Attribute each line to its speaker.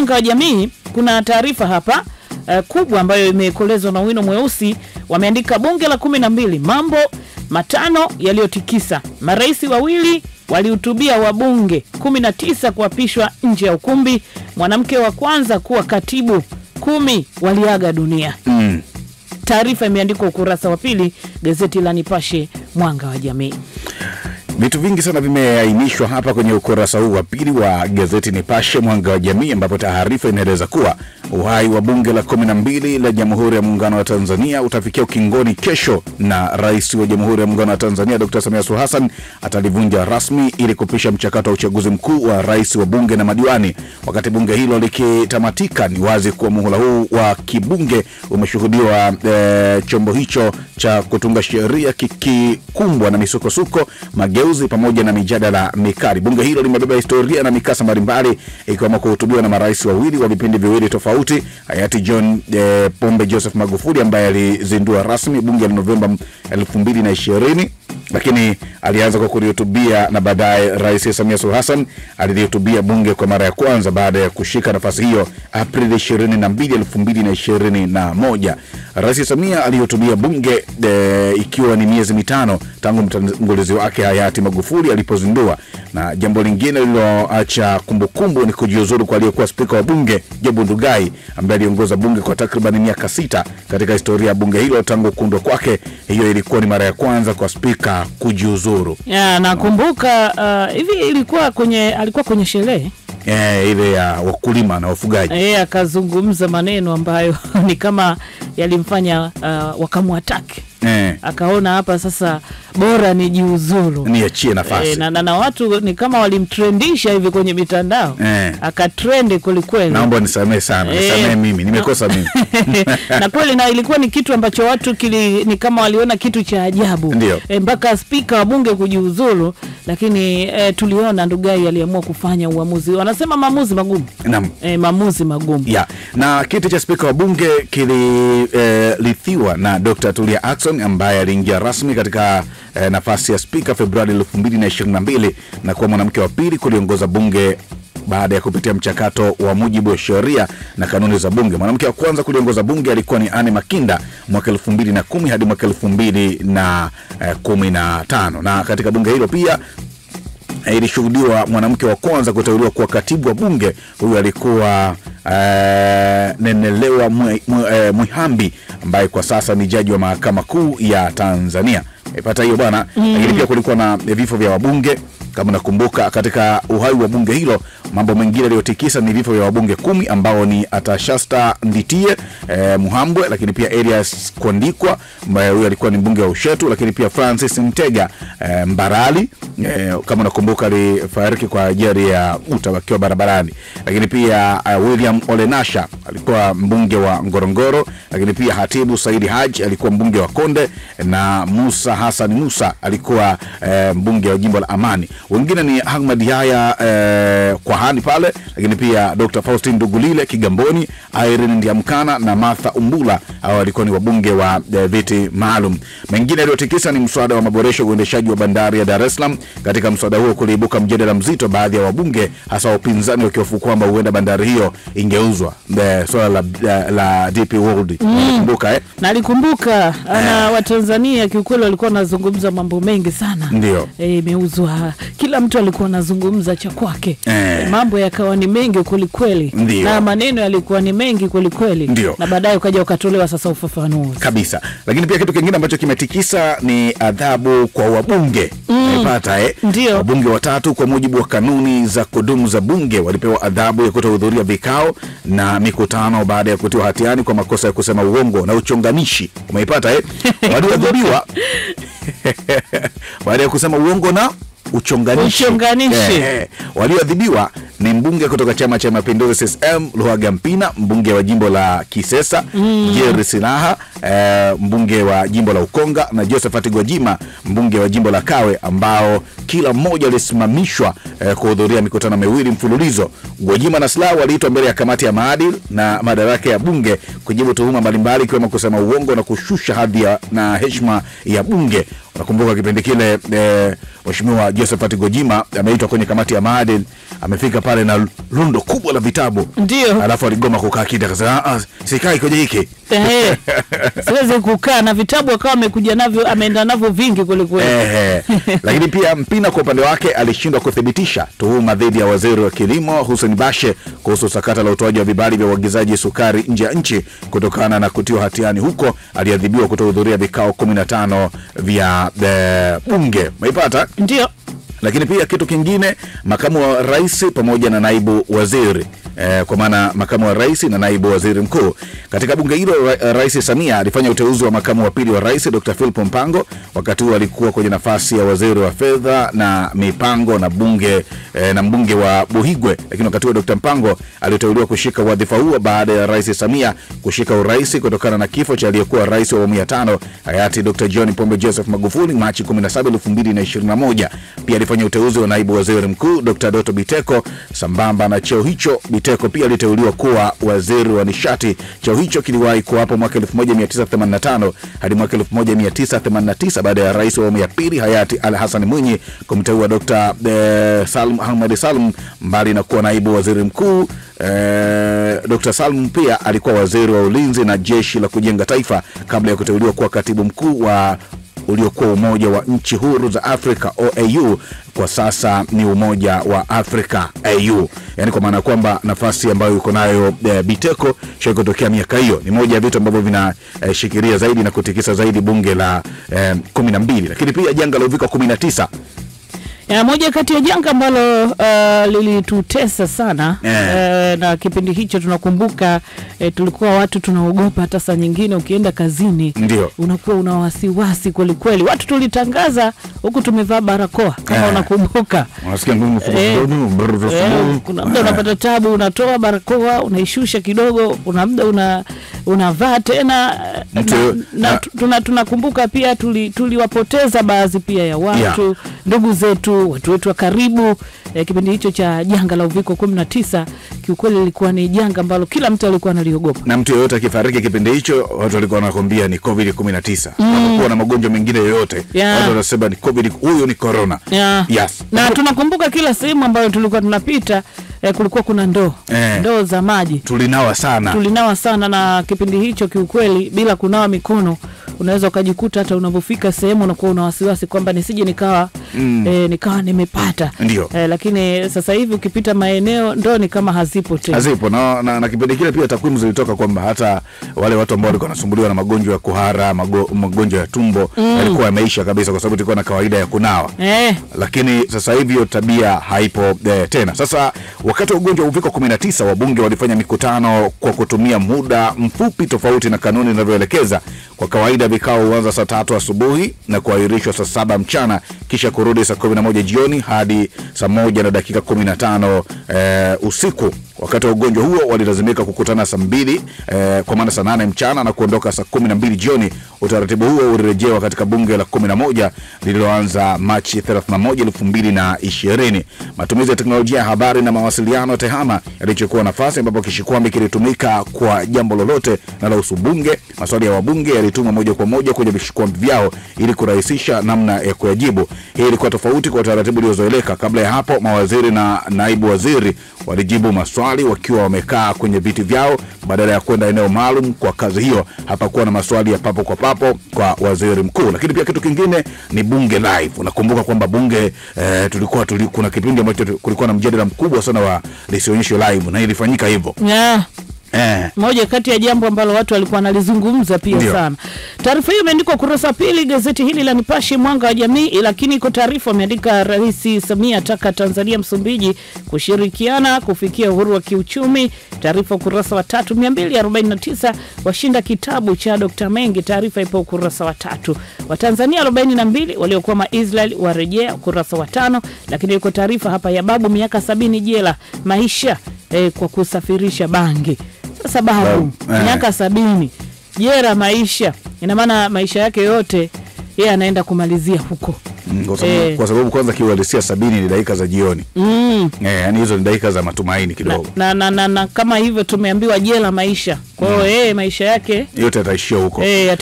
Speaker 1: Mwanga wa Jamii kuna taarifa hapa kubwa ambayo imekolezwa na wino mweusi. Wameandika bunge la 12, mambo matano yaliyotikisa. Marais wawili walihutubia wabunge 19 kuapishwa nje ya ukumbi. Mwanamke wa kwanza kuwa katibu, 10 waliaga dunia. Taarifa imeandikwa ukurasa wa pili gazeti la Nipashe Mwanga wa Jamii.
Speaker 2: Vitu vingi sana vimeainishwa hapa kwenye ukurasa huu wa pili wa gazeti Nipashe Mwanga wa Jamii, ambapo taarifa inaeleza kuwa uhai wa bunge la 12 la Jamhuri ya Muungano wa Tanzania utafikia ukingoni kesho, na Rais wa Jamhuri ya Muungano wa Tanzania Dr. Samia Suluhu Hassan atalivunja rasmi ili kupisha mchakato wa uchaguzi mkuu wa rais wa bunge na madiwani. Wakati bunge hilo likitamatika, ni wazi kuwa muhula huu wa kibunge umeshuhudiwa chombo hicho cha kutunga sheria kikikumbwa na misukosuko, mageuzi pamoja na mijadala mikali. Bunge hilo limebeba historia na mikasa mbalimbali, ikiwemo kuhutubiwa na marais wawili wa vipindi viwili tofauti, hayati John Pombe Joseph Magufuli ambaye alizindua rasmi bunge la Novemba 2020, lakini alianza kwa kulihutubia, na baadaye Rais Samia Suluhu Hassan alilihutubia bunge kwa mara ya kwanza baada ya kushika nafasi hiyo Aprili 22, 2021. Rais Samia alihutubia bunge ikiwa ni miezi mitano tangu mtangulizi wake hayati Magufuli alipozindua, na jambo lingine lililoacha kumbukumbu ni kujiuzuru kwa aliyekuwa spika wa bunge Job Ndugai ambaye aliongoza bunge kwa takriban miaka 6 katika historia ya bunge hilo tangu kuundwa kwake. Hiyo ilikuwa ni mara ya kwanza kwa spika kujiuzuru.
Speaker 1: Nakumbuka hivi alikuwa kwenye sherehe
Speaker 2: ile ya wakulima na wafugaji.
Speaker 1: Akazungumza maneno ambayo ni kama yalimfanya wakamwataki. Akaona hapa sasa bora ni jiuzuru,
Speaker 2: niachie nafasi.
Speaker 1: Na watu ni kama walimtrendisha hivi kwenye mitandao. Akatrend kweli.
Speaker 2: Naomba nisamee sana. Nisamee mimi, nimekosa mimi.
Speaker 1: Na kweli na ilikuwa ni kitu ambacho watu ni kama waliona kitu cha ajabu. Mpaka spika wa bunge kujiuzuru, lakini tuliona Ndugai aliamua kufanya uamuzi. Wanasema maamuzi magumu.
Speaker 2: Naam.
Speaker 1: Maamuzi magumu.
Speaker 2: Na kiti cha spika wa bunge kilithiwa na Dr. Tulia Ackson ambaye aliingia rasmi katika nafasi ya spika Februari 2022 na kuwa mwanamke wa pili kuliongoza bunge baada ya kupitia mchakato wa mujibu wa sheria na kanuni za bunge. Mwanamke wa kwanza kuliongoza bunge alikuwa ni Anne Makinda mwaka 2010 hadi mwaka 2015. Na katika bunge hilo pia ilishuhudiwa mwanamke wa kwanza kuteuliwa kuwa katibu wa bunge. Huyu alikuwa Nenelewa Mwihambi ambaye kwa sasa ni jaji wa Mahakama Kuu ya Tanzania. Ipata hiyo bwana. Lakini pia kulikuwa na vifo vya wabunge. Kama nakumbuka katika uhai wa bunge hilo, mambo mengine yaliyotikisa ni vifo vya wabunge 10 ambao ni Atashasta Nditie Muhambwe, lakini pia Elias Kwandikwa ambaye huyo alikuwa ni mbunge wa Ushetu, lakini pia Francis Mtega Mbarali kama nakumbuka alifariki kwa ajali ya utawakiwa barabarani, lakini pia William Olenasha alikuwa mbunge wa Ngorongoro, lakini pia Hatibu Saidi Haji alikuwa mbunge wa Konde, na Musa Hassan Musa alikuwa mbunge wa jimbo la Amani. Wengine ni Ahmad Yahya kwa hani pale, lakini pia Dr. Faustin Dugulile Kigamboni, Irene Ndiamkana na Martha Umbula. Hao walikuwa ni wabunge wa viti maalum. Mengine yaliyotikisa ni mswada wa maboresho uendeshaji wa bandari ya Dar es Salaam. Katika mswada huo kuliibuka mjadala mzito, baadhi ya wabunge hasa upinzani wakihofu kwamba huenda bandari hiyo ingeuzwa. Swala la DP World. Nakumbuka
Speaker 1: Nalikumbuka na Watanzania kiukweli walikuwa wanazungumza mambo mengi sana.
Speaker 2: Ndio.
Speaker 1: Imeuzwa. Kila mtu alikuwa anazungumza cha kwake. Mambo yakawa ni mengi kweli. Na maneno yalikuwa ni mengi kweli. Na baadaye ukaja ukatolewa sasa ufafanuzi.
Speaker 2: Kabisa. Lakini pia kitu kingine ambacho kimetikisa ni adhabu kwa wabunge. Umepata wabunge 3 kwa mujibu wa kanuni za kudumu za bunge walipewa adhabu ya kutohudhuria vikao na mikutano baada ya kutiwa hatiani kwa makosa ya kusema uongo na uchonganishi. Umeipata waliadhibiwa baada ya kusema uongo na uchonganishi. Walioadhibiwa ni mbunge kutoka Chama cha Mapinduzi CCM Luhaga Mpina, mbunge wa jimbo la Kisesa Jerry Silaha, mbunge wa jimbo la Ukonga, na Josephat Gwajima, mbunge wa jimbo la Kawe, ambao kila mmoja alisimamishwa kuhudhuria mikutano miwili mfululizo. Gwajima na Silaha waliitwa mbele ya kamati ya maadili na madaraka ya bunge kujibu tuhuma mbalimbali ikiwemo kusema uongo na kushusha hadhi na heshima ya bunge. Nakumbuka kipindi kile Mheshimiwa Josephat Gwajima ameitwa kwenye kamati ya maadili, amefika pale na lundo kubwa la vitabu.
Speaker 1: Ndio.
Speaker 2: Alafu aligoma kukaa kiti akasema sikai kwenye hiki.
Speaker 1: Siwezi kukaa na vitabu, akawa amekuja navyo, ameenda navyo vingi kweli kweli.
Speaker 2: Lakini pia Mpina kwa upande wake alishindwa kuthibitisha tuhuma dhidi ya waziri wa kilimo Hussein Bashe kuhusu sakata la utoaji wa vibali vya uagizaji sukari nje ya nchi kutokana na kutiwa hatiani huko. Aliadhibiwa kutohudhuria vikao 15 vya bunge. Umeipata?
Speaker 1: Ndio.
Speaker 2: Lakini pia kitu kingine, makamu wa rais pamoja na naibu waziri, kwa maana makamu wa rais na naibu waziri mkuu katika bunge hilo. Rais Samia alifanya uteuzi wa makamu wa pili wa rais Dr. Philip Mpango, wakati huo alikuwa kwenye nafasi ya waziri wa fedha na mipango na mbunge wa Buhigwe. Lakini wakati huo Dr. Mpango aliteuliwa kushika wadhifa huo baada ya Rais Samia kushika urais kutokana na kifo cha aliyekuwa rais wa awamu ya 5 hayati Dr. John Pombe Joseph Magufuli Machi 17, 2021. Pia alifanya uteuzi wa naibu waziri mkuu Dr. Doto Biteko. Sambamba na cheo hicho, Biteko pia aliteuliwa kuwa waziri wa nishati. Cheo hicho kiliwahi kuwapo mwaka 1985 hadi mwaka 1989 baada ya rais wa awamu ya pili hayati Ali Hassan Mwinyi kumteua Dr. Salum Ahmed Salum. Mbali na kuwa naibu waziri mkuu, Dr. Salum pia alikuwa waziri wa ulinzi na jeshi la kujenga taifa kabla ya kuteuliwa kuwa katibu mkuu wa uliokuwa Umoja wa Nchi Huru za Afrika OAU, kwa sasa ni Umoja wa Afrika AU. Yani kwa maana kwamba nafasi ambayo yuko nayo Biteko sio kutokea miaka hiyo, ni moja ya vitu ambavyo vinashikilia zaidi na kutikisa zaidi bunge la 12. Lakini pia janga la uviko 19,
Speaker 1: moja kati ya janga ambalo lilitutesa sana. Na kipindi hicho tunakumbuka, tulikuwa watu tunaogopa, hata saa nyingine ukienda kazini unakuwa una wasiwasi kweli kweli. Watu tulitangaza huku tumevaa barakoa kama unakumbuka.
Speaker 2: Unasikia ngumu
Speaker 1: kuna muda unapata tabu, unatoa barakoa unaishusha kidogo, kuna muda unavaa tena. Tunakumbuka pia tuliwapoteza baadhi pia ya watu, ndugu zetu, watu wetu wa karibu. Kipindi hicho cha janga la uviko 19 kiukweli lilikuwa ni janga ambalo kila mtu alikuwa analiogopa. Na mtu
Speaker 2: yeyote akifariki kipindi hicho watu walikuwa wanakuambia ni COVID-19. Hakuwa na magonjwa mengine yoyote. Watu wanasema ni COVID, huyo ni corona. Yes.
Speaker 1: Na tunakumbuka kila sehemu ambayo tulikuwa tunapita kulikuwa kuna ndoo za maji.
Speaker 2: Tulinawa sana
Speaker 1: na kipindi hicho kiukweli bila kunawa mikono unaweza ukajikuta hata unapofika sehemu unakuwa una wasiwasi kwamba nisije nikawa nimepata. Lakini sasa hivi ukipita maeneo ndoo ni kama hazipo tena.
Speaker 2: Hazipo na kipindi kile pia takwimu zilitoka kwamba hata wale watu ambao walikuwa wanasumbuliwa na magonjwa ya kuhara, magonjwa ya tumbo yalikuwa yameisha kabisa, kwa sababu tulikuwa na kawaida ya kunawa. Lakini sasa hivi hiyo tabia haipo tena. Sasa wakati wa ugonjwa wa uviko 19 wabunge walifanya mikutano kwa kutumia muda mfupi tofauti na kanuni inavyoelekeza. Kwa kawaida vikao huanza saa 3 asubuhi na kuahirishwa saa 7 mchana, kisha kurudi saa 11 jioni hadi saa 1 na dakika 15 usiku. Wakati wa ugonjwa huo walilazimika kukutana saa 2 kwa maana saa 8 mchana na kuondoka saa 12 jioni. Utaratibu huo ulirejewa katika bunge la 11 lililoanza Machi 31, 2020. Matumizi ya teknolojia ya habari na mawasiliano TEHAMA yalichukua nafasi, ambapo kishikwambi kilitumika kwa jambo lolote na la usubunge. Maswali ya wabunge yalitumwa moja kwa moja kwenye vishikwambi vyao ili kurahisisha namna ya kuyajibu. Hii ilikuwa tofauti kwa utaratibu uliozoeleka. Kabla ya hapo, mawaziri na naibu waziri walijibu maswali wakiwa wamekaa kwenye viti vyao badala ya kwenda eneo maalum kwa kazi hiyo. Hapakuwa na maswali ya papo kwa papo kwa waziri mkuu. Lakini pia kitu kingine ni bunge live. Unakumbuka kwamba bunge kuna kipindi ambacho kulikuwa na mjadala mkubwa sana wa lisionyesho live, na ilifanyika hivyo.
Speaker 1: Moja kati ya jambo ambalo watu walikuwa wanalizungumza pia sana. Taarifa hiyo imeandikwa kurasa pili gazeti hili la Nipashe Mwanga wa Jamii. Lakini iko taarifa imeandika Rais Samia ataka Tanzania Msumbiji kushirikiana kufikia uhuru wa kiuchumi. Taarifa ukurasa wa 3. 249 washinda kitabu cha Dr. Mengi. Taarifa ipo ukurasa wa 3. Watanzania 42 waliokuwa Israel warejea, ukurasa wa 5. Lakini iko taarifa hapa ya babu miaka 70 jela maisha kwa kusafirisha bangi. Sasa babu miaka 70 jela maisha, ina maana maisha yake yote yeye anaenda kumalizia huko.
Speaker 2: Kwa sababu kwanza kiuhalisia 70 ni dakika za jioni. Yani hizo ni dakika za matumaini kidogo.
Speaker 1: Na kama hivyo tumeambiwa jela maisha. Kwa hiyo maisha yake
Speaker 2: yote ataishia huko.